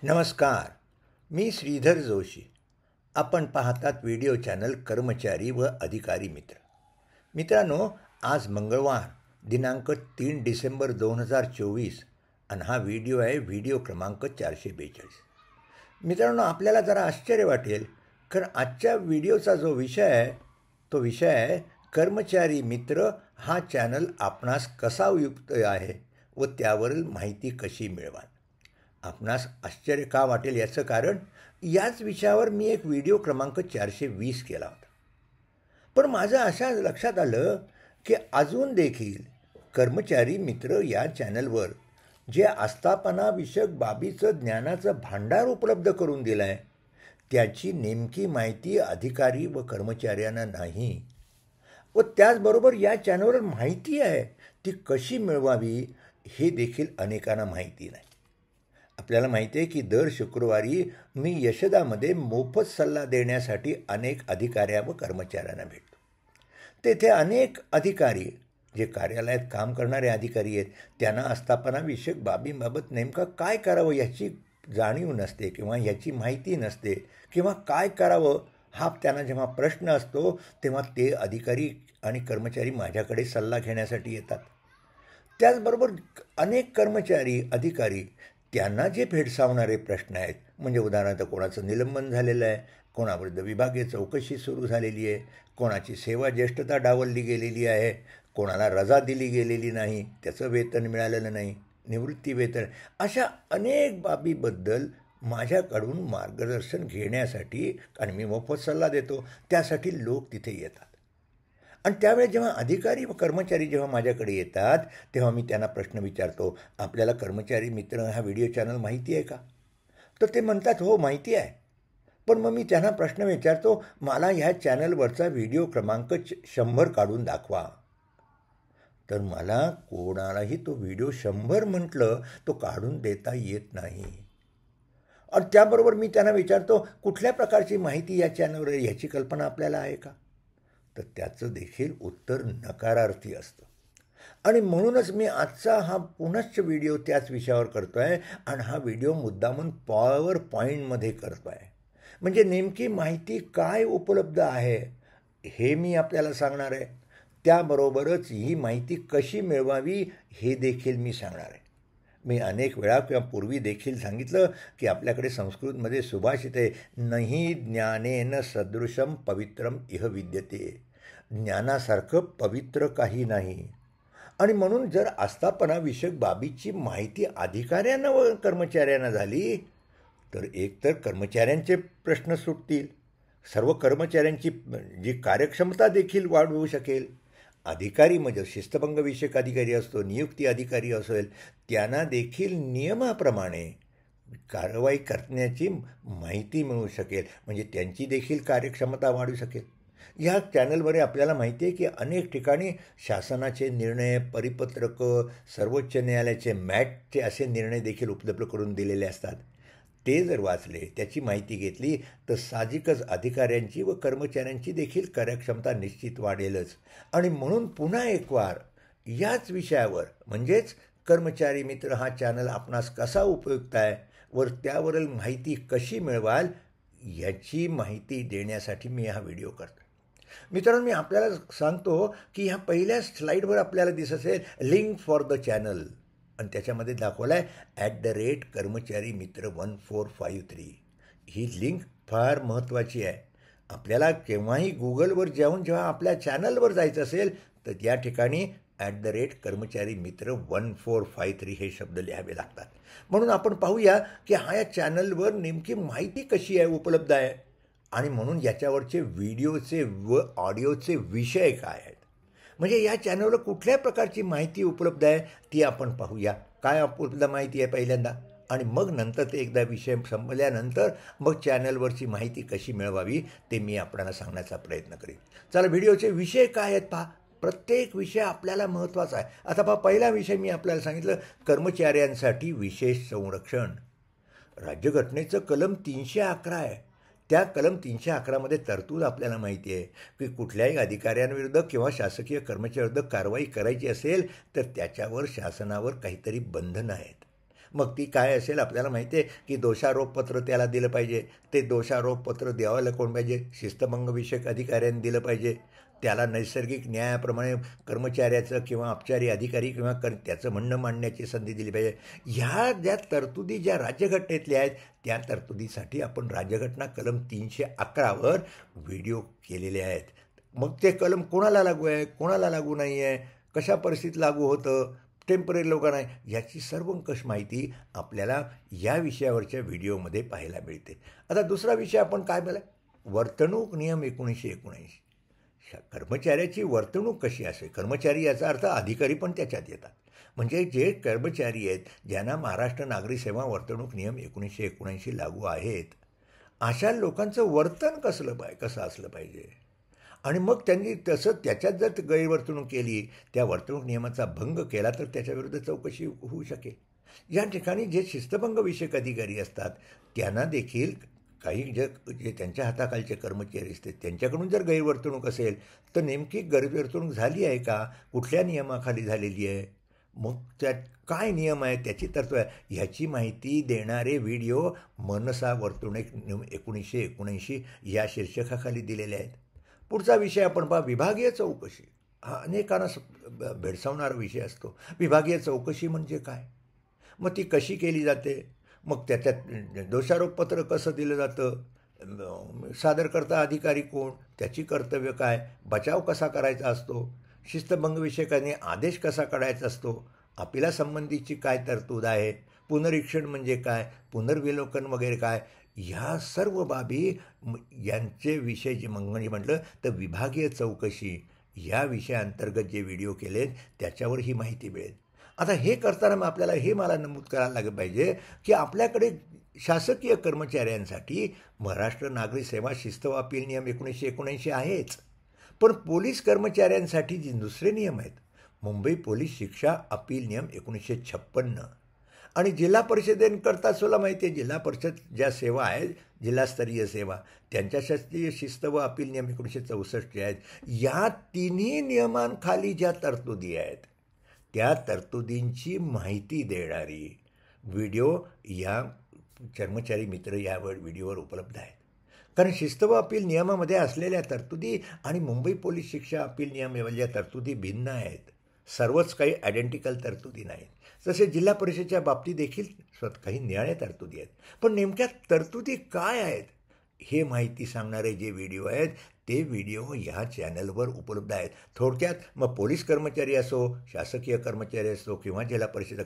नमस्कार. मी श्रीधर जोशी. आपण पाहतात व्हिडिओ चॅनल कर्मचारी व अधिकारी मित्र. मित्रांनो, आज मंगळवार दिनांक 3 डिसेंबर 2024 आणि हा व्हिडिओ आहे व्हिडिओ क्रमांक 442. मित्रांनो, आपल्याला जरा आश्चर्य वाटेल, कारण आजच्या व्हिडिओचा जो विषय आहे तो विषय आहे कर्मचारी मित्र हा चॅनल आपणास कसा उपयुक्त आहे व त्यावरील माहिती कशी मिळवाल. आपणास आश्चर्य का वाटेल याचं कारण, याच विषयावर मी एक व्हिडिओ क्रमांक 420 केला होता. पण माझं अशा लक्षात आलं की अजून देखील कर्मचारी मित्र या चॅनलवर जे आस्थापनाविषयक बाबीचं ज्ञानाचं भांडार उपलब्ध करून दिलं आहे त्याची नेमकी माहिती अधिकारी व कर्मचाऱ्यांना नाही, व त्याचबरोबर या चॅनलवर माहिती आहे ती कशी मिळवावी हे देखील अनेकांना माहिती नाही. आपल्याला माहिती आहे की दर शुक्रवारी मी यशदामध्ये मोफत सल्ला देण्यासाठी अनेक अधिकाऱ्या व कर्मचाऱ्यांना भेटतो. तेथे अनेक अधिकारी जे कार्यालयात काम करणारे अधिकारी आहेत त्यांना आस्थापनाविषयक बाबींबाबत नेमकं काय करावं याची जाणीव नसते किंवा याची माहिती नसते, किंवा काय करावं हा त्यांना जेव्हा प्रश्न असतो तेव्हा ते अधिकारी आणि कर्मचारी माझ्याकडे सल्ला घेण्यासाठी येतात. त्याचबरोबर अनेक कर्मचारी अधिकारी त्यांना जे भेडसावणारे प्रश्न आहेत, म्हणजे उदाहरणार्थ कोणाचं निलंबन झालेलं आहे, कोणाविरुद्ध विभागीय चौकशी सुरू झालेली आहे, कोणाची सेवा ज्येष्ठता डावलली गेलेली आहे, कोणाला रजा दिली गेलेली नाही, त्याचं वेतन मिळालेलं नाही, निवृत्ती वेतन, अशा अनेक बाबीबद्दल माझ्याकडून मार्गदर्शन घेण्यासाठी, आणि मी मोफत सल्ला देतो त्यासाठी लोक तिथे येतात. आणि त्यावेळेस जेव्हा अधिकारी व कर्मचारी जेव्हा माझ्याकडे येतात तेव्हा मी त्यांना प्रश्न विचारतो, आपल्याला कर्मचारी मित्र हा व्हिडिओ चॅनल माहिती आहे का? तर ते म्हणतात हो माहिती आहे. पण मग मी त्यांना प्रश्न विचारतो, मला ह्या चॅनलवरचा व्हिडिओ क्रमांक 100 काढून दाखवा. तर मला कोणालाही तो व्हिडिओ 100 म्हटलं तो काढून देता येत नाही. आणि त्याबरोबर मी त्यांना विचारतो, कुठल्या प्रकारची माहिती या चॅनलवर याची कल्पना आपल्याला आहे का? तर त्याचं देखील उत्तर नकारार्थी असतं. आणि म्हणूनच मी आजचा हा पुनश्च व्हिडिओ त्याच विषयावर करतो आहे, आणि हा व्हिडिओ मुद्दामून पॉवर पॉईंटमध्ये करतो आहे. म्हणजे नेमकी माहिती काय उपलब्ध आहे हे मी आपल्याला सांगणार आहे, त्याबरोबरच ही माहिती कशी मिळवावी हे देखील मी सांगणार आहे. मी अनेक वेळा किंवा पूर्वी देखील सांगितलं की आपल्याकडे संस्कृतमध्ये सुभाषित आहे, नहि ज्ञानेन सदृशम पवित्रम इह विद्यते. ज्ञानासारखं पवित्र काही नाही. आणि म्हणून जर आस्थापनाविषयक बाबीची माहिती अधिकाऱ्यांना व कर्मचाऱ्यांना झाली तर एकतर कर्मचाऱ्यांचे प्रश्न सुटतील, सर्व कर्मचाऱ्यांची जी कार्यक्षमता देखील वाढवू शकेल. अधिकारी म्हणजे शिस्तभंगविषयक अधिकारी असतो, नियुक्ती अधिकारी असेल, त्यांना देखील नियमाप्रमाणे कारवाई करण्याची माहिती मिळू शकेल, म्हणजे त्यांची देखील कार्यक्षमता वाढू शकेल. ह्या चॅनलवर आपल्याला माहिती आहे की अनेक ठिकाणी शासनाचे निर्णय, परिपत्रकं, सर्वोच्च न्यायालयाचे मॅटचे असे निर्णय देखील उपलब्ध करून दिलेले असतात. ते जर वाचले, त्याची माहिती घेतली तर साहजिकच अधिकाऱ्यांची व कर्मचाऱ्यांची देखील कार्यक्षमता निश्चित वाढेलच. आणि म्हणून पुन्हा एक वार याच विषयावर, म्हणजेच कर्मचारी मित्र हा चॅनल आपणास कसा उपयुक्त आहे व त्यावरील माहिती कशी मिळवाल याची माहिती देण्यासाठी मी हा व्हिडिओ करतो. मित्रांनो, मी आपल्याला सांगतो की ह्या पहिल्या स्लाईडवर आपल्याला दिसत असेल लिंक फॉर द चॅनल, आणि त्याच्यामध्ये दाखवलं आहे कर्मचारी मित्र 1453. ही लिंक फार महत्त्वाची आहे. आपल्याला केव्हाही गुगलवर जाऊन जेव्हा आपल्या चॅनलवर जायचं असेल तर या ठिकाणी कर्मचारी मित्र 1453 हे शब्द लिहावे लागतात. म्हणून आपण पाहूया की हा या चॅनलवर नेमकी माहिती कशी आहे, उपलब्ध आहे, आणि म्हणून याच्यावरचे व्हिडिओचे व ऑडिओचे विषय काय आहेत, म्हणजे या चॅनलवर कुठल्या प्रकारची माहिती उपलब्ध आहे ती आपण पाहूया. काय उपलब्ध माहिती आहे पहिल्यांदा, आणि मग नंतर ते एकदा विषय संपल्यानंतर मग चॅनलवरची माहिती कशी मिळवावी ते मी आपल्याला सांगण्याचा प्रयत्न करेन. चला, व्हिडिओचे विषय काय आहेत पहा. प्रत्येक विषय आपल्याला महत्त्वाचा आहे. आता पहा, पहिला विषय मी आपल्याला सांगितलं, कर्मचाऱ्यांसाठी विशेष संरक्षण. राज्यघटनेचं कलम 311 आहे. त्या कलम 311 मध्ये तरतूद आपल्याला माहिती आहे की कुठल्याही अधिकाऱ्यांविरुद्ध किंवा शासकीय कर्मचाऱ्यांविरुद्ध कारवाई करायची असेल तर त्याच्यावर शासनावर काहीतरी बंधनं आहेत. मग ती काय असेल आपल्याला माहिती आहे की दोषारोपपत्र त्याला दिलं पाहिजे. ते दोषारोपपत्र द्यावायला कोण पाहिजे? शिस्तभंगविषयक अधिकाऱ्यांनी दिलं पाहिजे. त्याला नैसर्गिक न्यायाप्रमाणे कर्मचाऱ्याचं किंवा अपचारी अधिकारी किंवा त्याचं म्हणणं मांडण्याची संधी दिली पाहिजे. ह्या ज्या तरतुदी ज्या राज्यघटनेतल्या आहेत त्या तरतुदीसाठी आपण राज्यघटना कलम 311वर व्हिडिओ केलेले आहेत. मग ते कलम कोणाला लागू आहे, कोणाला लागू नाही आहे, कशा परिस्थितीत लागू होतं, टेम्पररी लोकांना याची सर्वंकष माहिती आपल्याला या विषयावरच्या व्हिडिओमध्ये पाहायला मिळते. आता दुसरा विषय आपण काय बोला, वर्तणूक नियम 1979. कर्मचाऱ्याची वर्तणूक कशी असेल, कर्मचारी याचा अर्थ अधिकारी पण त्याच्यात येतात. म्हणजे जे कर्मचारी आहेत ज्यांना महाराष्ट्र नागरी सेवा वर्तणूक नियम 1979 लागू आहेत, अशा लोकांचं वर्तन कसं असलं पाहिजे. आणि मग त्यांनी तसं त्याच्यात जर गैरवर्तणूक केली, त्या वर्तणूक नियमाचा भंग केला तर त्याच्याविरुद्ध चौकशी होऊ शकेल. या ठिकाणी जे शिस्तभंगविषयक अधिकारी असतात त्यांना देखील काही जे त्यांच्या हाताखालचे कर्मचारी असते त्यांच्याकडून जर गैरवर्तणूक असेल तर नेमकी गैरवर्तणूक झाली आहे का, कुठल्या नियमाखाली झालेली आहे, मग त्यात काय नियम आहे, त्याची तरतूद आहे, ह्याची माहिती देणारे व्हिडिओ मनसा वर्तणूक नियम 1979 या शीर्षकाखाली दिलेले आहेत. पुढचा विषय आपण पहा, विभागीय चौकशी. हा अनेकांना भेडसावणारा विषय असतो. विभागीय चौकशी म्हणजे काय, मग ती कशी केली जाते, मग त्याच्यात दोषारोपपत्र कसं दिलं जातं, सादरकर्ता अधिकारी कोण, त्याची कर्तव्य काय, बचाव कसा करायचा असतो, शिस्तभंगविषयकाने आदेश कसा काढायचा असतो, अपिलासंबंधीची काय तरतूद आहे, पुनरीक्षण म्हणजे काय, पुनर्विलोकन वगैरे काय, ह्या सर्व बाबी यांचे विषय जे म्हटलं तर विभागीय चौकशी या विषयाअंतर्गत जे व्हिडिओ केलेत त्याच्यावर ही माहिती मिळेल. आता हे करताना मग आपल्याला हे मला नमूद करायला लागलं पाहिजे की आपल्याकडे शासकीय कर्मचाऱ्यांसाठी महाराष्ट्र नागरी सेवा शिस्त व अपील नियम 1979 आहेच, पण पोलीस कर्मचाऱ्यांसाठी जे दुसरे नियम आहेत, मुंबई पोलीस शिक्षा अपील नियम 1956 आणि जिल्हा परिषदेकरता सुद्धा माहिती आहे, जिल्हा परिषद ज्या सेवा आहेत जिल्हास्तरीय सेवा त्यांच्या शास्त्रीय शिस्त व अपील नियम 1964 आहेत. या तिन्ही नियमांखाली ज्या तरतुदी आहेत त्या तरतुदींची माहिती देणारी व्हिडिओ या कर्मचारी मित्र यावर व्हिडिओवर उपलब्ध आहेत. कारण शिस्त व अपील नियमामध्ये असलेल्या तरतुदी आणि मुंबई पोलीस शिक्षा अपील नियम यावरच्या तरतुदी भिन्न आहेत. सर्वच काही आयडेंटिकल तरतुदी नाहीत. तसे जिल्हा परिषदेच्या बाबतीत देखील काही निराळ्या तरतुदी आहेत. पण नेमक्या तरतुदी काय आहेत हे माहिती सांगणारे जे व्हिडिओ आहेत ते व्हिडिओ ह्या चॅनलवर उपलब्ध आहेत. थोडक्यात मग पोलीस कर्मचारी असो, शासकीय कर्मचारी असो किंवा जिल्हा परिषद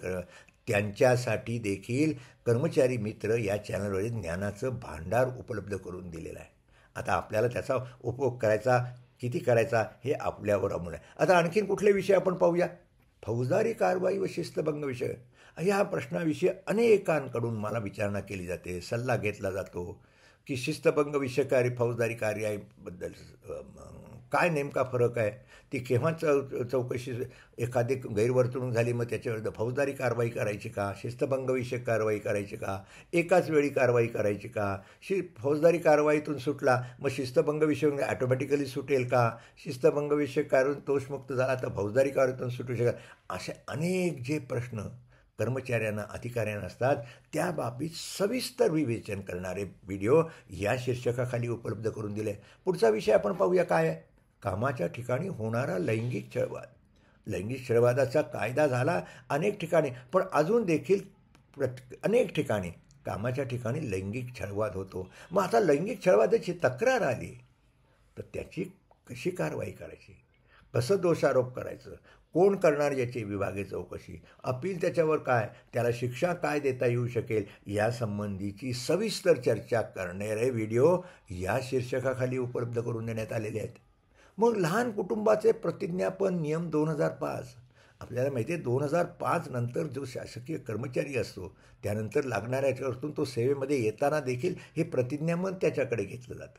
त्यांच्यासाठी देखील कर्मचारी मित्र या चॅनलवर ज्ञानाचं भांडार उपलब्ध करून दिलेलं आहे. आता आपल्याला त्याचा उपयोग करायचा किती करायचा हे आपल्यावर अवलंबून आहे. आता आणखीन कुठले विषय आपण पाहूया. फौजदारी कारवाई व शिस्तभंग विषय ह्या प्रश्नाविषयी अनेकांकडून मला विचारणा केली जाते, सल्ला घेतला जातो की शिस्तभंग विषयकारी फौजदारी कार्याबद्दल काय नेमका फरक आहे, ती केव्हा चौकशी, एखादी गैरवर्तणूक झाली मग त्याच्याविरुद्ध फौजदारी कारवाई करायची का, शिस्तभंगविषयक कारवाई करायची का, एकाच वेळी कारवाई करायची का, फौजदारी कारवाईतून सुटला मग शिस्तभंगविषयक ॲटोमॅटिकली सुटेल का, शिस्तभंगविषयक कारवाई दोषमुक्त झाला तर फौजदारी कारवाईतून सुटू शकेल, असे अनेक जे प्रश्न कर्मचाऱ्यांना अधिकाऱ्यांना असतात त्या बाबतीत सविस्तर विवेचन करणारे व्हिडिओ या शीर्षकाखाली उपलब्ध करून दिले. पुढचा विषय आपण पाहूया काय आहे, कामाच्या ठिकाणी होणारा लैंगिक छळवाद. लैंगिक छळवादाचा कायदा झाला अनेक ठिकाणी, पण अजून देखील अनेक ठिकाणी कामाच्या ठिकाणी लैंगिक छळवाद होतो. मग आता लैंगिक छळवादाची तक्रार आली तर त्याची कशी कारवाई करायची, कसं दोषारोप करायचं, कोण करणार याची विभागीय चौकशी, अपील त्याच्यावर काय, त्याला शिक्षा काय देता येऊ शकेल यासंबंधीची सविस्तर चर्चा करणारे व्हिडिओ या शीर्षकाखाली उपलब्ध करून देण्यात आलेले आहेत. मग लहान कुटुंबाचे प्रतिज्ञापन नियम 2005 आपल्याला माहिती आहे, 2005 नंतर जो शासकीय कर्मचारी असतो त्यानंतर लागणाऱ्याच्यावरतून तो सेवेमध्ये येताना देखील हे प्रतिज्ञापन त्याच्याकडे घेतलं जातं.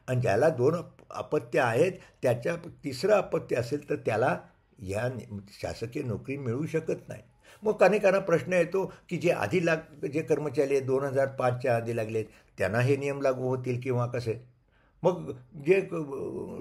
आणि ज्याला 2 अपत्य आहेत त्याच्या तिसरं अपत्य असेल तर त्याला या शासकीय नोकरी मिळू शकत नाही. मग अनेकांना प्रश्न येतो की जे कर्मचारी 2005च्या आधी लागलेत त्यांना हे नियम लागू होतील किंवा कसे. मग जे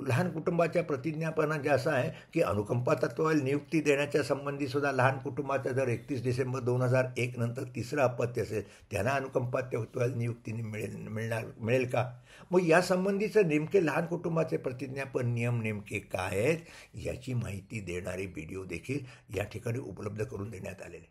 लहान कुटुंबाच्या प्रतिज्ञापना जे असं आहे की अनुकंपा तत्वावर नियुक्ती देण्याच्या संबंधीसुद्धा लहान कुटुंबाचा जर 31 डिसेंबर 2001 नंतर तिसरं अपत्य असेल त्यांना अनुकंपा तत्वावर नियुक्तीने मिळेल का? मग यासंबंधीचं नेमके लहान कुटुंबाचे प्रतिज्ञापन नियम नेमके काय आहेत याची माहिती देणारे व्हिडिओ देखील या ठिकाणी उपलब्ध करून देण्यात आलेले.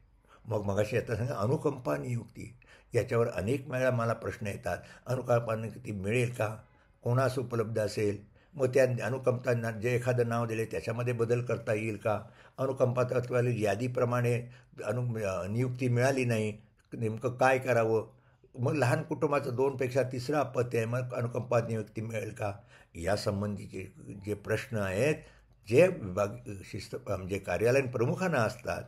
मगाशी आता सांगा अनुकंपा नियुक्ती याच्यावर अनेक वेळा मला प्रश्न येतात. अनुकंपा नियुक्ती मिळेल का? कोणास उपलब्ध असेल? मग त्या अनुकंपांना जे एखादं नाव दिले त्याच्यामध्ये बदल करता येईल का? अनुकंपा तत्वावरील यादीप्रमाणे नियुक्ती मिळाली नाही, नेमकं काय करावं? मग लहान कुटुंबाचं 2पेक्षा तिसरं अपत्य आहे, मग अनुकंपा नियुक्ती मिळेल का? यासंबंधीचे जे प्रश्न आहेत जे म्हणजे कार्यालयीन प्रमुखांना असतात,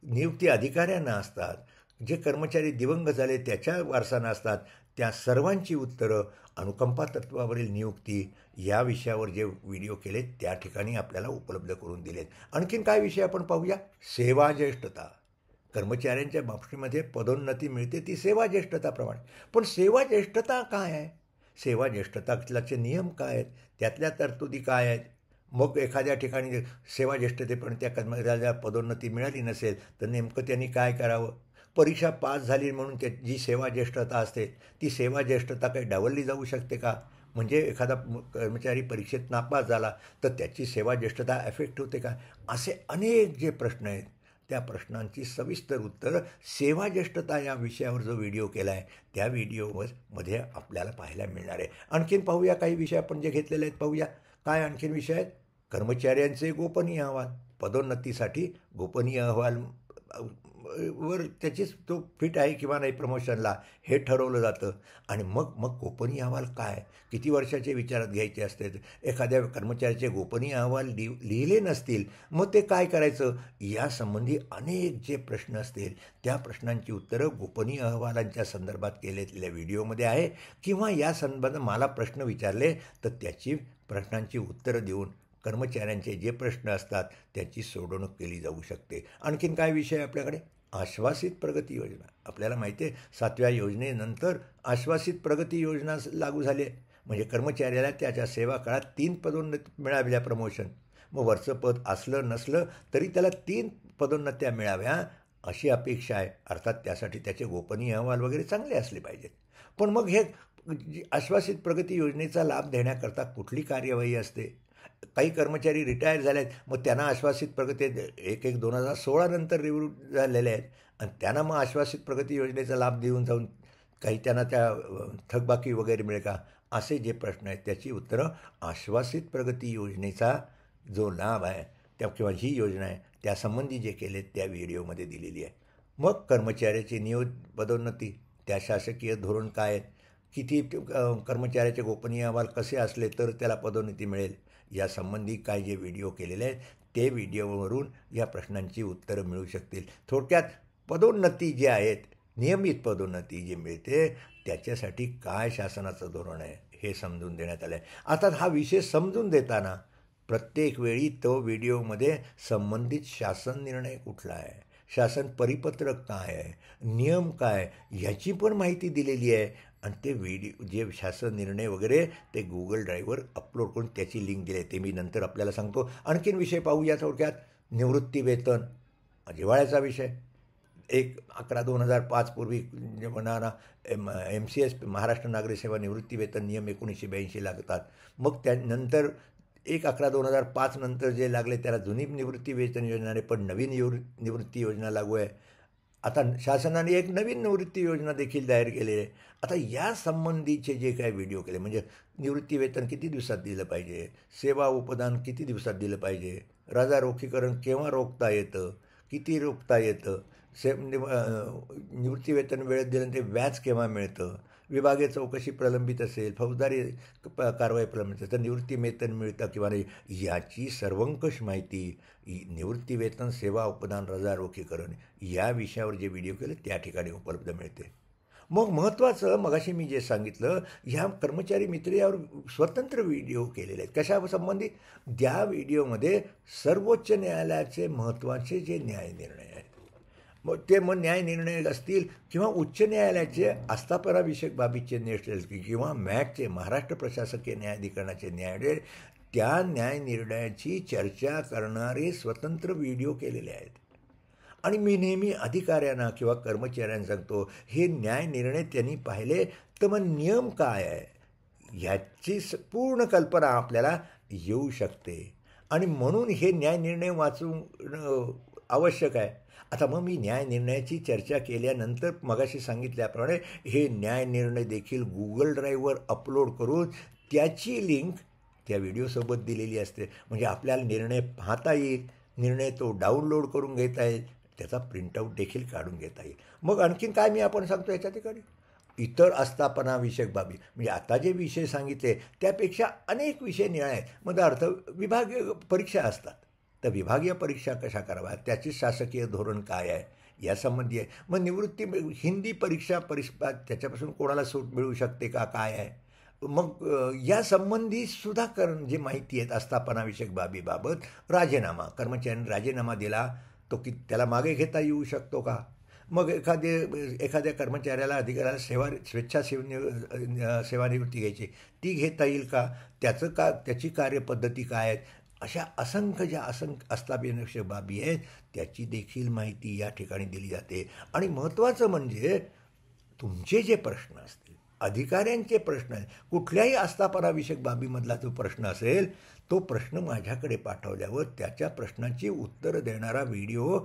नियुक्ती अधिकाऱ्यांना असतात, जे कर्मचारी दिवंगत झाले त्याच्या वारसांना असतात, त्या सर्वांची उत्तरं अनुकंपा तत्वावरील नियुक्ती या विषयावर जे व्हिडिओ केले त्या ठिकाणी आपल्याला उपलब्ध करून दिलेत. आणखीन काय विषय आपण पाहूया? सेवा ज्येष्ठता. कर्मचाऱ्यांच्या बाबतीमध्ये पदोन्नती मिळते ती सेवा ज्येष्ठताप्रमाणे. पण सेवा ज्येष्ठता काय आहे? सेवा ज्येष्ठताचे नियम काय आहेत? त्यातल्या तरतुदी काय आहेत? मग एखाद्या ठिकाणी सेवा ज्येष्ठतेपर्यंत त्या कर्मचाऱ्याला पदोन्नती मिळाली नसेल तर नेमकं त्यांनी काय करावं? परीक्षा पास झाली म्हणून जी सेवा ज्येष्ठता असते ती सेवा ज्येष्ठता काही डावलली जाऊ शकते का? म्हणजे एखादा कर्मचारी परीक्षेत नापास झाला तर त्याची सेवा ज्येष्ठता अफेक्ट होते का? असे अनेक जे प्रश्न आहेत त्या प्रश्नांची सविस्तर उत्तरं सेवा ज्येष्ठता या विषयावर जो व्हिडिओ केला आहे त्या व्हिडिओमध्ये आपल्याला पाहायला मिळणार आहे. आणखीन पाहूया काही विषय आपण जे घेतलेले आहेत पाहूया. काय आणखीन विषय आहेत? कर्मचाऱ्यांचे गोपनीय अहवाल. पदोन्नतीसाठी गोपनीय अहवाल वर त्याचीच तो फिट आहे किंवा नाही प्रमोशनला हे ठरवलं जातं. आणि मग गोपनीय अहवाल काय, किती वर्षाचे विचारात घ्यायचे असते? एखाद्या कर्मचाऱ्याचे गोपनीय अहवाल लिहिले नसतील मग ते काय करायचं? यासंबंधी अनेक जे प्रश्न असतील त्या प्रश्नांची उत्तरं गोपनीय अहवालांच्या संदर्भात केलेल्या व्हिडिओमध्ये आहे. किंवा या संदर्भात मला प्रश्न विचारले तर त्याची प्रश्नांची उत्तरं देऊन कर्मचाऱ्यांचे जे प्रश्न असतात त्याची सोडवणूक केली जाऊ शकते. आणखीन काय विषय आपल्याकडे? आश्वासित प्रगती योजना. आपल्याला माहिती आहे 7व्या योजनेनंतर आश्वासित प्रगती योजना लागू झाली आहे. म्हणजे कर्मचाऱ्याला त्याच्या सेवा काळात 3 पदोन्नती मिळाल्या, प्रमोशन. मग वरचं पद असलं नसलं तरी त्याला 3 पदोन्नत्या मिळाव्या अशी अपेक्षा आहे. अर्थात त्यासाठी त्याचे गोपनीय अहवाल वगैरे चांगले असले पाहिजेत. पण मग हे आश्वासित प्रगती योजनेचा लाभ देण्याकरता कुठली कार्यवाही असते? काही कर्मचारी रिटायर झाले आहेत मग त्यांना आश्वासित प्रगती 1/1/2016 नंतर निवृत्त झालेले आहेत आणि त्यांना मग आश्वासित प्रगती योजनेचा लाभ देऊन जाऊन काही त्यांना त्या थकबाकी वगैरे मिळेल का? असे जे प्रश्न आहेत त्याची उत्तरं आश्वासित प्रगती योजनेचा जो लाभ आहे किंवा जी योजना आहे त्यासंबंधी जे केले त्या व्हिडिओमध्ये दिलेली आहे. मग कर्मचाऱ्याची पदोन्नती, त्या शासकीय धोरण काय आहेत, किती कर्मचाऱ्याचे गोपनीय अहवाल कसे असले तर त्याला पदोन्नती मिळेल यासंबंधी काय जे व्हिडिओ केलेले आहेत ते व्हिडिओवरून या प्रश्नांची उत्तरं मिळू शकतील. थोडक्यात पदोन्नती जे आहेत, नियमित पदोन्नती जी मिळते त्याच्यासाठी काय शासनाचं धोरण आहे हे समजून देण्यात आलं आहे. आता हा विषय समजून देताना प्रत्येक वेळी तो व्हिडिओमध्ये संबंधित शासन निर्णय कुठला आहे, शासन परिपत्रक काय आहे, नियम काय ह्याची पण माहिती दिलेली आहे. आणि ते व्हिडिओ जे शासन निर्णय वगैरे ते Google ड्राईव्हवर अपलोड करून त्याची लिंक दिली आहे, ते मी नंतर आपल्याला सांगतो. आणखीन विषय पाहूया थोडक्यात. निवृत्ती वेतन, जिव्हाळ्याचा विषय. 1/11/2005 पूर्वी जे होणारा MCS महाराष्ट्र नागरी सेवा निवृत्ती वेतन नियम 1982 लागतात. मग त्यानंतर 1/11/2005 नंतर जे लागले त्याला जुनी निवृत्ती वेतन योजना आहे, पण नवीन निवृत्ती योजना लागू आहे. आता शासनाने एक नवीन निवृत्ती योजना देखील जाहीर केली आहे. आता या संबंधीचे जे काही व्हिडिओ केले म्हणजे निवृत्ती वेतन किती दिवसात दिलं पाहिजे, सेवा उपदान किती दिवसात दिलं पाहिजे, रजा रोखीकरण केव्हा रोखता येतं, किती रोखता येतं, निवृत्ती वेतन वेळेत दिलं ते व्याज केव्हा मिळतं, विभागीय चौकशी प्रलंबित असेल, फौजदारी कारवाई प्रलंबित असेल तर निवृत्ती वेतन मिळतं किंवा नाही याची सर्वंकष माहिती निवृत्ती वेतन, सेवा उपदान, रजा रोखीकरण या विषयावर जे व्हिडिओ केले त्या ठिकाणी उपलब्ध मिळते. मग महत्त्वाचं मगाशी मी जे सांगितलं ह्या कर्मचारी मित्र यावर स्वतंत्र व्हिडिओ केलेले आहेत. कशासंबंधी? ज्या व्हिडिओमध्ये सर्वोच्च न्यायालयाचे महत्त्वाचे जे न्यायनिर्णय आहेत मग न्याय निर्णय असतील किंवा उच्च न्यायालयाचे आस्थापनाविषयक बाबीचे निर्णय असतील किंवा मॅटचे महाराष्ट्र प्रशासकीय न्यायाधिकरणाचे न्यायालय, त्या न्याय निर्णयाची चर्चा करणारे स्वतंत्र व्हिडिओ केलेले आहेत. आणि मी नेहमी अधिकाऱ्यांना किंवा कर्मचाऱ्यांना सांगतो, हे न्याय निर्णय त्यांनी पाहिले तर मग नियम काय आहे ह्याची पूर्ण कल्पना आपल्याला येऊ शकते. आणि म्हणून हे न्याय निर्णय वाचून आवश्यक आहे. आता मग मी न्याय निर्णयाची चर्चा केल्यानंतर मगाशी सांगितल्याप्रमाणे हे न्याय निर्णय देखील Google ड्राईव्हवर अपलोड करून त्याची लिंक त्या व्हिडिओसोबत दिलेली असते. म्हणजे आपल्याला निर्णय पाहता येईल, निर्णय तो डाउनलोड करून घेता येईल, त्याचा प्रिंटआउट देखील काढून घेता येईल. मग आणखीन काय मी आपण सांगतो याच्या ठिकाणी इतर आस्थापनाविषयक बाबी, म्हणजे आता जे विषय सांगितले त्यापेक्षा अनेक विषय निराळे आहेत. मग अर्थ विभागीय परीक्षा असतात, तर विभागीय परीक्षा कशा कराव्या, त्याचे शासकीय धोरण काय आहे यासंबंधी आहे. मग निवृत्ती हिंदी परीक्षा त्याच्यापासून कोणाला सूट मिळू शकते का, काय आहे. मग यासंबंधी सुद्धा जे माहिती आहेत आस्थापनाविषयक बाबीबाबत, राजीनामा, कर्मचाऱ्यांनी राजीनामा दिला तो की त्याला मागे घेता येऊ शकतो का. मग एखाद्या कर्मचाऱ्याला अधिकाऱ्याला सेवानिवृत्ती घ्यायची, ती घेता येईल का, त्याची कार्यपद्धती काय आहेत, अशा असंख्य आस्थापनाविषयक बाबी आहेत त्याची देखील माहिती या ठिकाणी दिली जाते. आणि महत्त्वाचं म्हणजे तुमचे जे प्रश्न असतील, अधिकाऱ्यांचे प्रश्न आहेत, कुठल्याही आस्थापनाविषयक बाबीमधला जो प्रश्न असेल तो प्रश्न माझ्याकडे पाठवल्यावर त्याच्या प्रश्नाची उत्तरं देणारा व्हिडिओ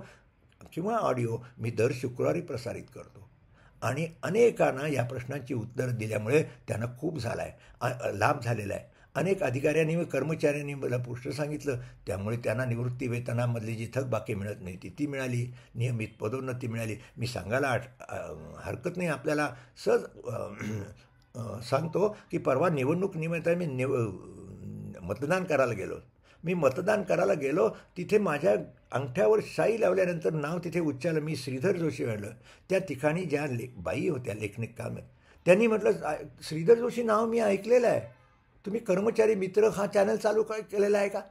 किंवा ऑडिओ मी दर शुक्रवारी प्रसारित करतो. आणि अनेकांना या प्रश्नांची उत्तरं दिल्यामुळे त्यांना खूप लाभ झालेला आहे. अनेक अधिकाऱ्यांनी व कर्मचाऱ्यांनी मला पुष्ट सांगितलं, त्यामुळे त्यांना निवृत्ती वेतनामधली जी थकबाकी मिळत नाही ती मिळाली, नियमित पदोन्नती मिळाली. मी सांगायला हरकत नाही आपल्याला, सांगतो की परवा निवडणूक निमित्त मी मतदान करायला गेलो. तिथे माझ्या अंगठ्यावर शाई लावल्यानंतर नाव तिथे उच्चारलं, मी श्रीधर जोशी वाढलं. त्या ठिकाणी ज्या बाई होत्या लेखनिक काम, त्यांनी म्हटलं, श्रीधर जोशी नाव मी ऐकलेलं आहे, तुम्ही कर्मचारी मित्र हा चॅनल चालू केलेला आहे का.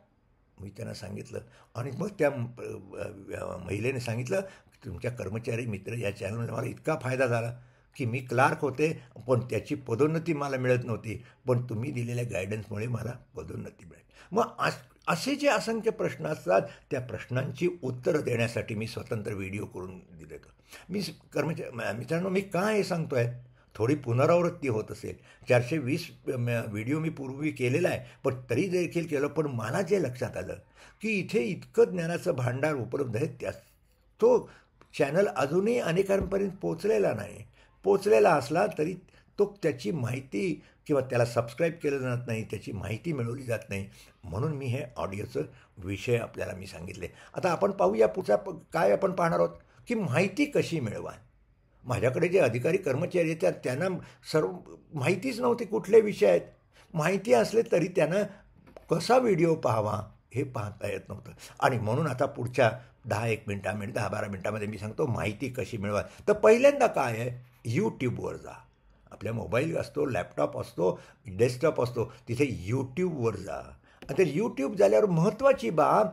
मी त्यांना सांगितलं. आणि मग त्या महिलेने सांगितलं, तुमच्या कर्मचारी मित्र या चॅनलमध्ये मला इतका फायदा झाला की मी क्लार्क होते पण त्याची पदोन्नती मला मिळत नव्हती, पण तुम्ही दिलेल्या गायडन्समुळे मला पदोन्नती मिळेल. मग असे जे असंख्य प्रश्न असतात त्या प्रश्नांची उत्तरं देण्यासाठी मी स्वतंत्र व्हिडिओ करून देतो. मी मित्रांनो, मी काय हे सांगतो आहे, थोडी पुनरावृत्ती होत असेल. 420 व्हिडिओ मी पूर्वी केलेला आहे, पण तरी देखील केलं. पण मला जे लक्षात आलं की इथे इतकं ज्ञानाचं भांडार उपलब्ध आहे, तो चॅनल अजूनही अनेकांपर्यंत पोचलेला असला तरी त्याची माहिती किंवा त्याला सबस्क्राईब केलं जात नाही, त्याची माहिती मिळवली जात नाही. म्हणून मी हे ऑडिओचं विषय आपल्याला मी सांगितले. आता आपण पाहूया पुढचा काय आपण पाहणार आहोत की माहिती कशी मिळवा. माझ्याकडे जे अधिकारी कर्मचारी आहेत त्यांना सर्व माहितीच नव्हती कुठले विषय आहेत. माहिती असले तरी त्यांना कसा व्हिडिओ पाहावा हे पाहता येत नव्हतं. आणि म्हणून आता पुढच्या 10-12 मिनटामध्ये मी सांगतो माहिती कशी मिळवा. तर पहिल्यांदा काय आहे, यूट्यूबवर जा. आपल्या मोबाईल असतो, लॅपटॉप असतो, डेस्कटॉप असतो, तिथे यूट्यूबवर जा. आता यूट्यूब झाल्यावर महत्त्वाची बाब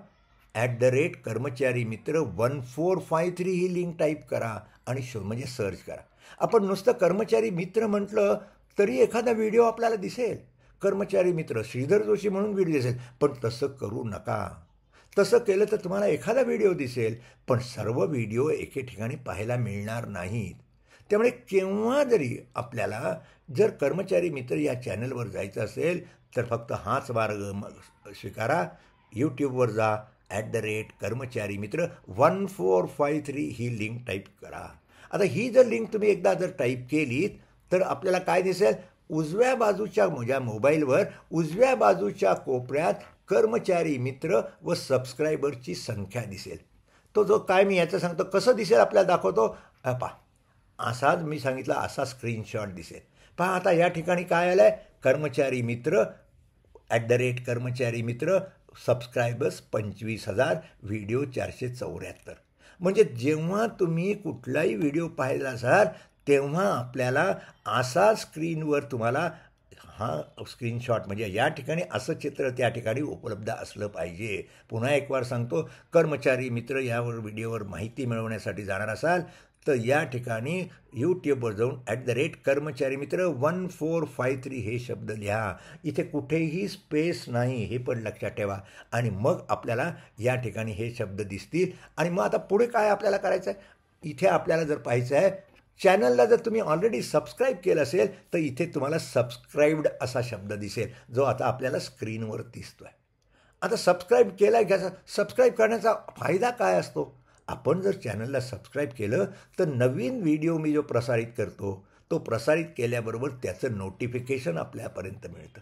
कर्मचारी मित्र 1453 ही लिंक टाईप करा आणि म्हणजे सर्च करा. आपण नुसतं कर्मचारी मित्र म्हटलं तरी एखादा व्हिडिओ आपल्याला दिसेल, कर्मचारी मित्र श्रीधर जोशी म्हणून व्हिडिओ दिसेल. पण तसं करू नका. तसं केलं तर तुम्हाला एखादा व्हिडिओ दिसेल, पण सर्व व्हिडिओ एके ठिकाणी पाहायला मिळणार नाहीत. त्यामुळे केव्हा जरी आपल्याला जर कर्मचारी मित्र या चॅनलवर जायचं असेल तर फक्त हाच मार्ग स्वीकारा. यूट्यूबवर जा, कर्मचारी मित्र 1453 ही लिंक टाईप करा. आता ही जर लिंक तुम्ही एकदा जर टाईप केलीत तर आपल्याला काय दिसेल, उजव्या बाजूच्या माझ्या मोबाईलवर उजव्या बाजूच्या कोपऱ्यात कर्मचारी मित्र व सबस्क्रायबरची संख्या दिसेल. तो जो काय मी याचं सांगतो कसं दिसेल आपल्याला दाखवतो. पहा, असाच मी सांगितलं असा स्क्रीनशॉट दिसेल. पहा आता या ठिकाणी काय आलं आहे, कर्मचारी मित्र कर्मचारी मित्र सबस्क्रायबर्स 25,000, व्हिडिओ 474. म्हणजे जेव्हा तुम्ही कुठलाही व्हिडिओ पाहिला असाल तेव्हा आपल्याला असा स्क्रीनवर तुम्हाला हा स्क्रीनशॉट म्हणजे या ठिकाणी असं चित्र त्या ठिकाणी उपलब्ध असलं पाहिजे. पुन्हा एक वार सांगतो, कर्मचारी मित्र यावर व्हिडिओवर माहिती मिळवण्यासाठी जाणार असाल तर या ठिकाणी यूट्यूबवर जाऊन कर्मचारी मित्र 1453 हे शब्द लिहा. इथे कुठेही स्पेस नाही हे पण लक्षात ठेवा. आणि मग आपल्याला या ठिकाणी हे शब्द दिसतील. आणि मग आता पुढे काय आपल्याला करायचं आहे, इथे आपल्याला जर पाहायचं आहे चॅनलला जर तुम्ही ऑलरेडी सबस्क्राईब केलं असेल तर इथे तुम्हाला सबस्क्राईब्ड असा शब्द दिसेल, जो आता आपल्याला स्क्रीनवर दिसतो आहे. आता सबस्क्राईब केला आहे घ्यायचा. सबस्क्राईब करण्याचा फायदा काय असतो, आपण जर चॅनलला सबस्क्राईब केलं तर नवीन व्हिडिओ मी जो प्रसारित करतो तो प्रसारित केल्याबरोबर त्याचं नोटिफिकेशन आपल्यापर्यंत मिळतं.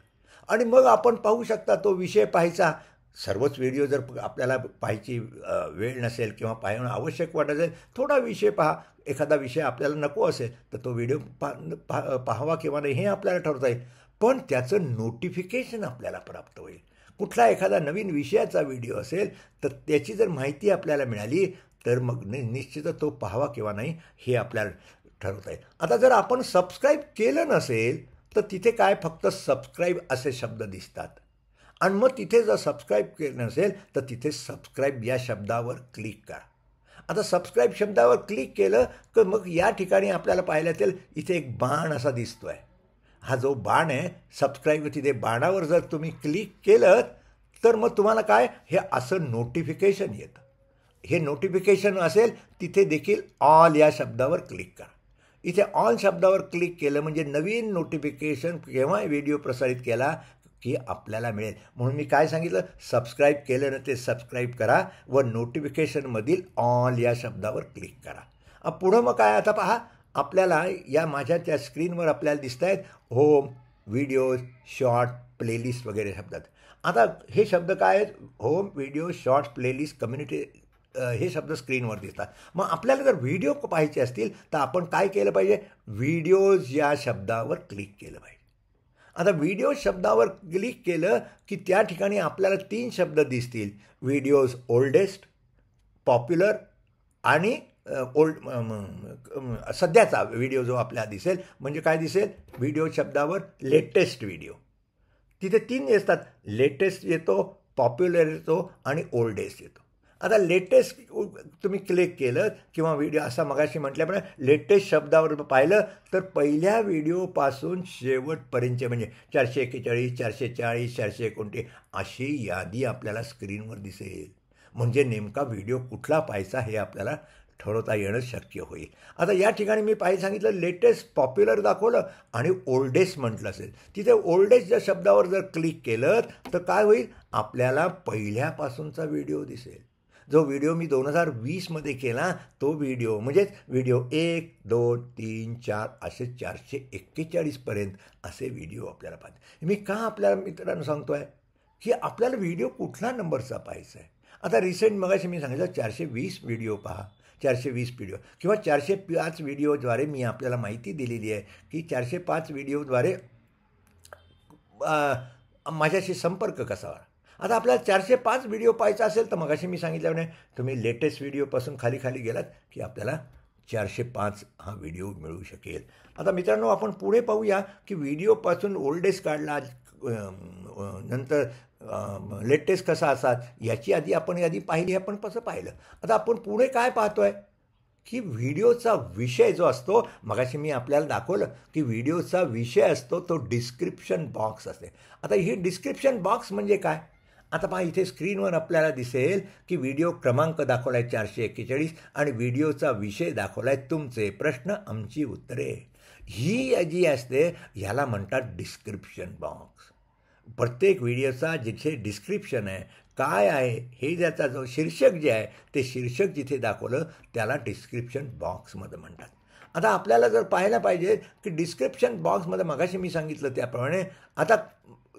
आणि मग आपण पाहू शकता तो विषय पाहायचा. सर्वच व्हिडिओ जर आपल्याला पाहायची वेळ नसेल किंवा पाहणं आवश्यक वाटत असेल, थोडा विषय पहा. एखादा विषय आपल्याला नको असेल तर तो व्हिडिओ पाहावा किंवा नाही हे आपल्याला ठरवता येईल. पण त्याचं नोटिफिकेशन आपल्याला प्राप्त होईल. कुठला एखादा नवीन विषयाचा व्हिडिओ असेल तर त्याची जर माहिती आपल्याला मिळाली तर मग निश्चितच तो पाहावा किंवा नाही हे आपल्याला ठरवता येईल. आता जर आपण सबस्क्राईब केलं नसेल तर तिथे काय फक्त सबस्क्राईब असे शब्द दिसतात. आणि मग तिथे जर सबस्क्राईब केलं नसेल तर तिथे सबस्क्राईब या शब्दावर क्लिक करा. आता सबस्क्राईब शब्दावर क्लिक केलं तर मग या ठिकाणी आपल्याला पाहायला येईल इथे एक बाण असा दिसतो आहे. हा जो बाण आहे सबस्क्राईब, तिथे बाणावर जर तुम्ही क्लिक केलं तर मग तुम्हाला काय हे असं नोटिफिकेशन येतं. हे नोटिफिकेशन असेल तिथे देखील ऑल या शब्दावर क्लिक करा. इथे ऑल शब्दावर क्लिक केलं म्हणजे नवीन नोटिफिकेशन केव्हा व्हिडिओ प्रसारित केला की आपल्याला मिळेल. म्हणून मी काय सांगितलं, सबस्क्राईब केलं ना ते सबस्क्राईब करा व नोटिफिकेशनमधील ऑल या शब्दावर क्लिक करा. पुढं मग काय आता पहा, आपल्याला या माझ्या त्या स्क्रीनवर आपल्याला दिसत आहेत होम, व्हिडिओज, शॉर्ट, प्लेलिस्ट वगैरे शब्दात. आता हे शब्द काय आहेत, home, video, shorts, playlist, community हे शब्द स्क्रीनवर दिसतात. मग आपल्याला जर व्हिडिओ पाहायचे असतील तर आपण काय केलं पाहिजे, व्हिडिओज या शब्दावर क्लिक केलं पाहिजे. आता व्हिडिओ शब्दावर क्लिक केलं की त्या ठिकाणी आपल्याला 3 शब्द दिसतील, व्हिडिओज ओल्डेस्ट, पॉप्युलर आणि सध्याचा व्हिडिओ जो आपल्याला दिसेल म्हणजे काय दिसेल, व्हिडिओ शब्दावर लेटेस्ट व्हिडिओ. तिथे 3 असतात, लेटेस्ट येतो, पॉप्युलर येतो आणि ओल्डेस्ट येतो. आता लेटेस्ट तुम्ही क्लिक केलं किंवा व्हिडिओ असा मगाशी म्हटल्याप्रमाणे लेटेस्ट शब्दावर पाहिलं तर पहिल्या व्हिडिओपासून शेवटपर्यंत म्हणजे 441, 440, 429 अशी यादी आपल्याला स्क्रीनवर दिसेल. म्हणजे नेमका व्हिडिओ कुठला पाहायचा हे आपल्याला ठरवता येणं शक्य होईल. आता या ठिकाणी मी सांगितलं लेटेस्ट, पॉप्युलर दाखवलं आणि ओल्डेस्ट म्हटलं असेल. तिथे ओल्डेस्ट या शब्दावर जर क्लिक केलं तर काय होईल, आपल्याला पहिल्यापासूनचा व्हिडिओ दिसेल. जो व्हिडिओ मी 2020मध्ये केला तो व्हिडिओ म्हणजेच व्हिडिओ 1, 2, 3, 4 असे 441पर्यंत असे व्हिडिओ आपल्याला पाहते. मी का आपल्याला मित्रांनो सांगतो आहे की आपल्याला व्हिडिओ कुठला नंबरचा पाहायचा आहे. आता रिसेंट मगाशी मी सांगितलं 420 व्हिडिओ पहा, 420 व्हिडिओ किंवा 405 व्हिडिओद्वारे मी आपल्याला माहिती दिलेली आहे की 405 व्हिडिओद्वारे माझ्याशी संपर्क कसा. आता आपल्याला 405 व्हिडिओ पाहायचा असेल तर मगाशी मी सांगितल्याने तुम्ही लेटेस्ट व्हिडिओपासून खाली गेलात की आपल्याला 405 हा व्हिडिओ मिळू शकेल. आता मित्रांनो आपण पुढे पाहूया की व्हिडिओपासून ओल्डेस्ट काढला नंतर लेटेस्ट कसा असाल याची आधी आपण यादी पाहिली, आपण कसं पाहिलं. आता आपण पुढे काय पाहतो आहे की व्हिडिओचा विषय जो असतो, मगाशी मी आपल्याला दाखवलं की व्हिडिओचा विषय असतो तो डिस्क्रिप्शन बॉक्स असते. आता ही डिस्क्रिप्शन बॉक्स म्हणजे काय, आता पहा इथे स्क्रीनवर आपल्याला दिसेल की व्हिडिओ क्रमांक दाखवला आहे 441 आणि व्हिडिओचा विषय दाखवला आहे तुमचे प्रश्न आमची उत्तरे. ही जी असते ह्याला म्हणतात डिस्क्रिप्शन बॉक्स. प्रत्येक व्हिडिओचा जिथे डिस्क्रिप्शन आहे काय आहे हे ज्याचा जो शीर्षक जे आहे ते शीर्षक जिथे दाखवलं त्याला डिस्क्रिप्शन बॉक्समध्ये म्हणतात. आता आपल्याला जर पाहायला पाहिजे की डिस्क्रिप्शन बॉक्समध्ये मगाशी मी सांगितलं त्याप्रमाणे आता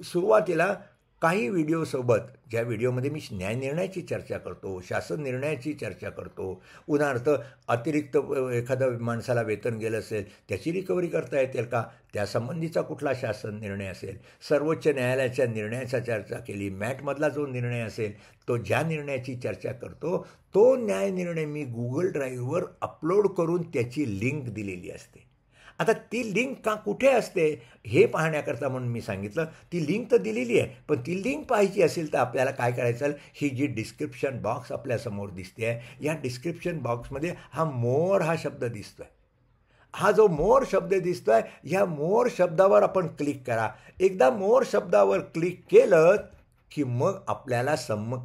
सुरुवातीला काही व्हिडिओसोबत ज्या व्हिडिओमध्ये मी न्यायनिर्णयाची चर्चा करतो, शासन निर्णयाची चर्चा करतो, उदाहरणार्थ अतिरिक्त एखाद्या माणसाला वेतन गेलं असेल त्याची रिकव्हरी करता येतील का, त्यासंबंधीचा कुठला शासन निर्णय असेल, सर्वोच्च न्यायालयाच्या निर्णयाचा चर्चा केली, मॅटमधला जो निर्णय असेल तो ज्या निर्णयाची चर्चा करतो तो न्याय निर्णय मी गुगल ड्राईव्हवर अपलोड करून त्याची लिंक दिलेली असते. आता ती लिंक का कुठे असते हे पाहण्याकरता म्हणून मी सांगितलं, ती लिंक तर दिलेली आहे, पण ती लिंक पाहायची असेल तर आपल्याला काय करायचं, ही जी डिस्क्रिप्शन बॉक्स आपल्यासमोर दिसते आहे, या डिस्क्रिप्शन बॉक्समध्ये हा मोर हा शब्द दिसतो आहे. हा जो मोर शब्द दिसतोय, ह्या मोर शब्दावर आपण क्लिक करा. एकदा मोर शब्दावर क्लिक केलं की मग आपल्याला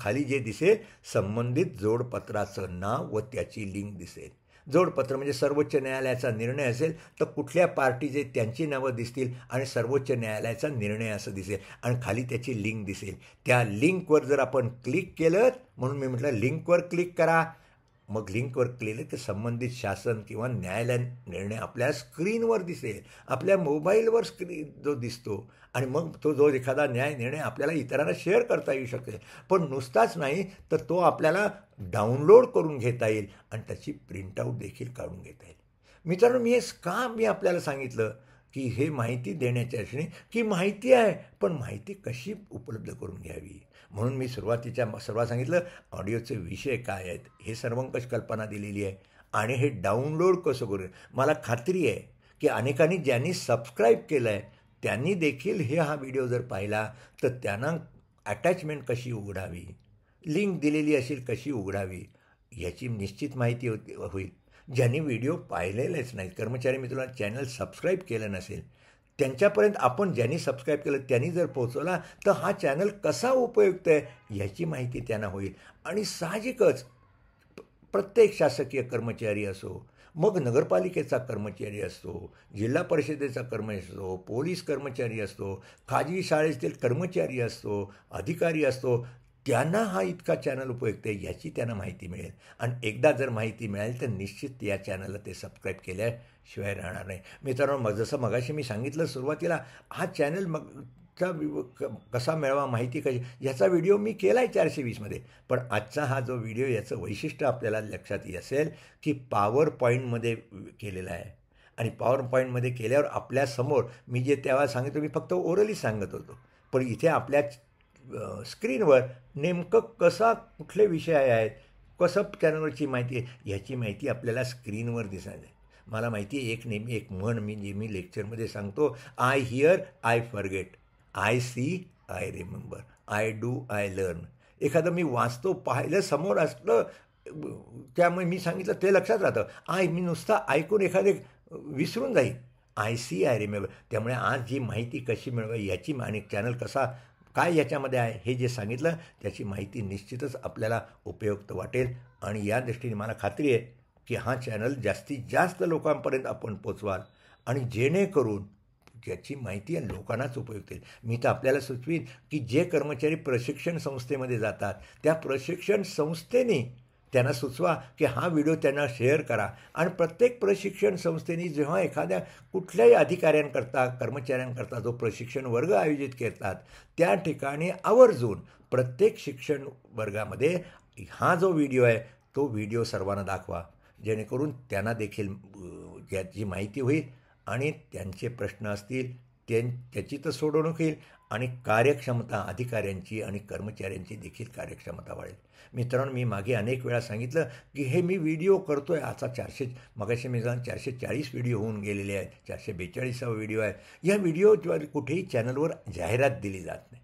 खाली जे दिसेल संबंधित जोडपत्राचं नाव व त्याची लिंक दिसेल. जोडपत्र म्हणजे सर्वोच्च न्यायालयाचा निर्णय असेल तर कुठल्या पार्टीचे त्यांची नावं दिसतील आणि सर्वोच्च न्यायालयाचा निर्णय असं दिसेल आणि खाली त्याची लिंक दिसेल. त्या लिंकवर जर आपण क्लिक केलं, म्हणून मी म्हटलं लिंकवर क्लिक करा, मग लिंकवर क्लिक की संबंधित शासन किंवा न्यायालय निर्णय आपल्या स्क्रीनवर दिसेल, आपल्या मोबाईलवर जो दिसतो आणि मग तो जो एखादा न्याय निर्णय आपल्याला इतरांना शेअर करता येऊ शकेल. पण नुसताच नाही तर तो आपल्याला डाउनलोड करून घेता येईल आणि त्याची प्रिंटआउट देखील काढून घेता येईल. मित्रांनो, मी आपल्याला सांगितलं की हे माहिती देण्याच्या दृष्टीने की माहिती आहे, पण माहिती कशी उपलब्ध करून घ्यावी, म्हणून मी सर्वात सांगितलं ऑडिओचे विषय काय आहेत, हे सर्वंकष कल्पना दिलेली आहे आणि हे डाउनलोड कसं करू. मला खात्री आहे की अनेकांनी ज्यांनी सबस्क्राईब केलं आहे त्यांनी देखील हा व्हिडिओ जर पाहिला तर त्यांना अटॅचमेंट कशी उघडावी, लिंक दिलेली असेल कशी उघडावी याची निश्चित माहिती होईल. ज्यांनी व्हिडिओ पाहिलेलेच नाहीत, कर्मचारी मित्रांनो चॅनल सबस्क्राईब केलं नसेल, त्यांच्यापर्यंत आपण ज्यांनी सबस्क्राईब केलं त्यांनी जर पोहोचवला तर हा चॅनल कसा उपयुक्त आहे याची माहिती त्यांना होईल. आणि साहजिकच प्रत्येक शासकीय कर्मचारी असो, मग नगरपालिकेचा कर्मचारी असतो, जिल्हा परिषदेचा कर्मचारी असतो, पोलीस कर्मचारी असतो, खाजगी शाळेतील कर्मचारी असतो, अधिकारी असतो, त्यांना हा इतका चॅनल उपयुक्त आहे याची त्यांना माहिती मिळेल. आणि एकदा जर माहिती मिळाली तर निश्चित या चॅनलला ते सबस्क्राईब केल्याशिवाय राहणार नाही. मित्रांनो, जसं मगाशी मी सांगितलं सुरुवातीला, हा चॅनल कसा मिळवा, माहिती कशी, याचा व्हिडिओ मी केला आहे 420मध्ये. पण आजचा हा जो व्हिडिओ याचं वैशिष्ट्य आपल्याला लक्षात असेल की पॉवर पॉईंटमध्ये केलेला आहे. आणि पॉवर पॉईंटमध्ये केल्यावर आपल्यासमोर मी जे तेव्हा सांगितलं, मी फक्त ओरली सांगत होतो, पण इथे आपल्या स्क्रीनवर नेमकं कुठले विषय आहेत, कसं चॅनलवरची माहिती आहे ह्याची माहिती आपल्याला स्क्रीनवर दिसायला. मला माहिती आहे नेहमी एक म्हण मी लेक्चरमध्ये सांगतो, I hear I forget, I see I remember, I do I learn. एखादं मी वाचतो, पाहिलं समोर असलं, त्यामुळे मी सांगितलं ते लक्षात राहतं. मी नुसता ऐकून एखादे विसरून जाईल. I see I remember. त्यामुळे आज जी माहिती कशी मिळवावी याची आणि चॅनल कसा काय याच्यामध्ये आहे हे जे सांगितलं त्याची माहिती निश्चितच आपल्याला उपयुक्त वाटेल. आणि या दृष्टीने मला खात्री आहे की हा चॅनल जास्तीत जास्त लोकांपर्यंत आपण पोचवाल आणि जेणेकरून ज्याची माहिती आहे लोकांनाच उपयुक्त येईल. मी तर आपल्याला सुचवीन की जे कर्मचारी प्रशिक्षण संस्थेमध्ये जातात त्या प्रशिक्षण संस्थेने त्यांना सुचवा की हा व्हिडिओ त्यांना शेअर करा. आणि प्रत्येक प्रशिक्षण संस्थेने जेव्हा एखाद्या कुठल्याही अधिकाऱ्यांकरता कर्मचाऱ्यांकरता जो प्रशिक्षण वर्ग आयोजित करतात त्या ठिकाणी आवर्जून प्रत्येक शिक्षण वर्गामध्ये हा जो व्हिडिओ आहे तो व्हिडिओ सर्वांना दाखवा, जेणेकरून त्यांना देखील याची माहिती होईल आणि त्यांचे प्रश्न असतील त्याची तर सोडवणूक होईल आणि कार्यक्षमता अधिकाऱ्यांची आणि कर्मचाऱ्यांची देखील कार्यक्षमता वाढेल. मित्रांनो, मी मागे अनेक वेळा सांगितलं की हे मी व्हिडिओ करतो आहे, आता मगाशी मी 440 व्हिडिओ होऊन गेलेले आहेत, 442वा व्हिडिओ आहे. या व्हिडिओद्वारे कुठेही चॅनलवर जाहिरात दिली जात नाही.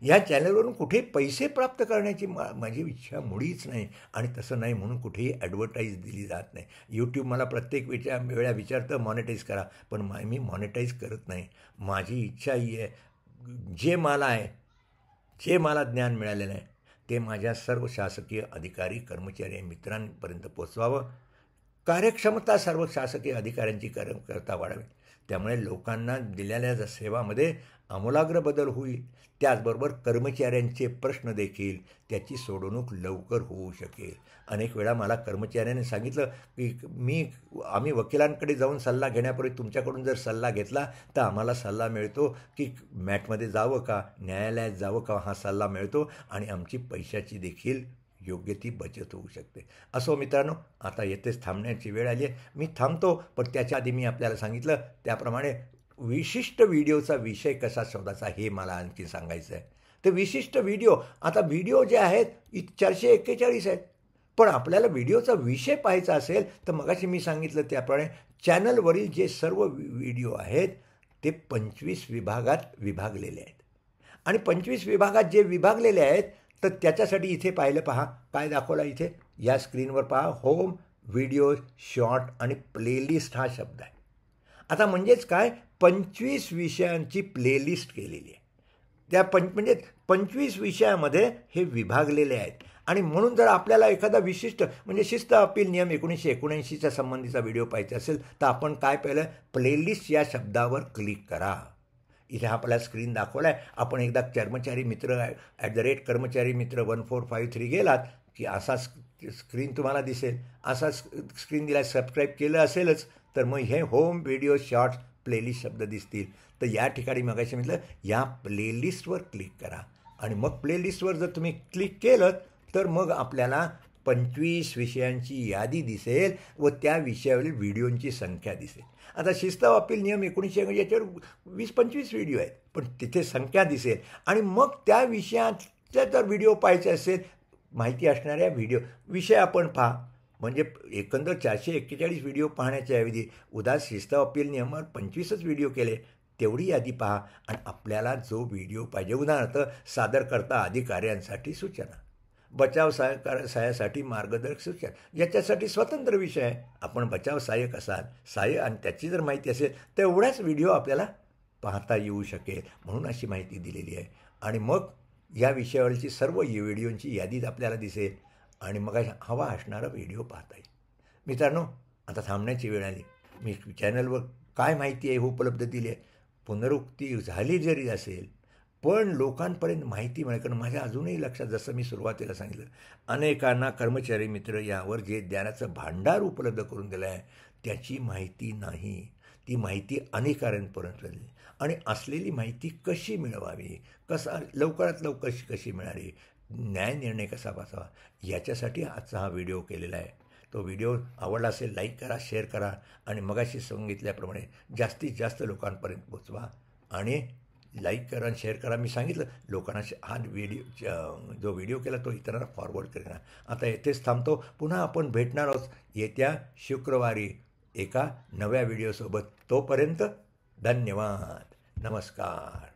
या चॅनलवरून कुठेही पैसे प्राप्त करण्याची माझी इच्छा मुळीच नाही आणि तसं नाही म्हणून कुठेही ॲडव्हर्टाईज दिली जात नाही. यूट्यूब मला प्रत्येक वेळा विचारतं मॉनिटाईज करा, पण मी मॉनिटाईज करत नाही. माझी इच्छा ही आहे जे मला ज्ञान मिळालेलं आहे ते माझ्या सर्व शासकीय अधिकारी कर्मचारी मित्रांपर्यंत पोचवावं. कार्यक्षमता सर्व शासकीय अधिकाऱ्यांची करता वाढावी. त्यामुळे लोकांना दिलेल्या सेवामध्ये आमूलाग्र बदल होईल. त्याचबरोबर कर्मचाऱ्यांचे प्रश्न देखील त्याची सोडवणूक लवकर होऊ शकेल. अनेक वेळा मला कर्मचाऱ्यांनी सांगितलं की आम्ही वकिलांकडे जाऊन सल्ला घेण्यापूर्वी तुमच्याकडून जर सल्ला घेतला तर आम्हाला सल्ला मिळतो की मॅटमध्ये जावं का, न्यायालयात जावं का, हा सल्ला मिळतो आणि आमची पैशाची देखील योग्य ती बचत होऊ शकते. असो मित्रांनो, आता येथेच थांबण्याची वेळ आली आहे. मी थांबतो, पण त्याच्या आधी मी आपल्याला सांगितलं त्याप्रमाणे विशिष्ट व्हिडिओचा विषय कसा शोधायचा हे मला आणखी सांगायचं आहे. ते विशिष्ट व्हिडिओ जे आहेत 441 आहेत, पण आपल्याला व्हिडिओचा विषय पाहायचा असेल तर मगाशी मी सांगितलं त्याप्रमाणे चॅनलवरील जे सर्व व्हिडिओ आहेत ते 25 विभागात विभागलेले आहेत आणि 25 विभागात जे विभागलेले आहेत तर त्याच्यासाठी इथे पाहिलं पहा काय दाखवला इथे या स्क्रीनवर पहा होम व्हिडिओ शॉर्ट आणि प्लेलिस्ट हा शब्द आहे. आता म्हणजेच काय 25 विषयांची प्लेलिस्ट केलेली आहे. त्या म्हणजे 25 विषयामध्ये हे विभागलेले आहेत आणि म्हणून जर आपल्याला एखादा विशिष्ट म्हणजे शिस्त अपील नियम 1979च्या संबंधीचा व्हिडिओ पाहायचा असेल तर आपण काय पाहिलं प्लेलिस्ट या शब्दावर क्लिक करा. इथे आपल्याला स्क्रीन दाखवला आहे. आपण एकदा कर्मचारी मित्र @कर्मचारी मित्र 1453 गेलात की असा स्क्रीन तुम्हाला दिसेल. असा स्क्रीन दिला सबस्क्राईब केलं असेलच तर मग हे होम व्हिडिओ शॉर्ट्स प्लेलिस्ट शब्द दिसतील. तर या ठिकाणी मगाशी म्हटलं या प्लेलिस्टवर क्लिक करा आणि मग प्लेलिस्टवर जर तुम्ही क्लिक केलं तर मग आपल्याला 25 विषयांची यादी दिसेल व त्या विषयावरील व्हिडिओंची संख्या दिसेल. आता शिस्त अपील नियम 1980 याच्यावर 20-25 व्हिडिओ आहेत पण तिथे संख्या दिसेल आणि मग त्या विषयाचा जर व्हिडिओ पाहायचे असेल माहिती असणाऱ्या विषय आपण पहा. म्हणजे एकंदर 441 व्हिडिओ पाहण्याच्या ऐवजी शिस्त अपील नियमावर 25च व्हिडिओ केले तेवढी यादी पहा आणि आपल्याला जो व्हिडिओ पाहिजे उदाहरणार्थ सादरकर्ता अधिकाऱ्यांसाठी सूचना बचाव सहाय्यासाठी मार्गदर्शक सूचना याच्यासाठी स्वतंत्र विषय आहे. आपण बचाव सहाय्यक असाल सहाय्य आणि त्याची जर माहिती असेल तेवढाच व्हिडिओ आपल्याला पाहता येऊ शकेल म्हणून अशी माहिती दिलेली आहे. आणि मग या विषयावरची सर्व व्हिडिओंची यादी आपल्याला दिसेल आणि मग हवा असणारा व्हिडिओ पाहता येईल. मित्रांनो आता थांबण्याची वेळ आली. मी चॅनलवर काय माहिती आहे उपलब्ध दिली आहे पुनरुक्ती झाली जरी असेल पण लोकांपर्यंत माहिती मिळेल. कारण माझ्या अजूनही लक्षात जसं मी सुरुवातीला सांगितलं अनेकांना कर्मचारी मित्र यावर जे ज्ञानाचं भांडार उपलब्ध करून दिलं आहे त्याची माहिती नाही. ती माहिती अनेकांपर्यंत झाली आणि असलेली माहिती कशी मिळवावी लवकरात लवकर कशी मिळावी न्याय निर्णय कसा बसावा याच्यासाठी आजचा हा व्हिडिओ केलेला आहे. तो व्हिडिओ आवडला असेल लाईक करा शेअर करा आणि मगाशी सांगितल्याप्रमाणे जास्तीत जास्त लोकांपर्यंत पोचवा आणि लाईक करा आणि शेअर करा. मी सांगितलं लोकांना हा जो व्हिडिओ केला तो इतरांना फॉरवर्ड करा. आता येथेच थांबतो. पुन्हा आपण भेटणार आहोत येत्या शुक्रवारी एका नव्या व्हिडिओसोबत. तोपर्यंत धन्यवाद. नमस्कार.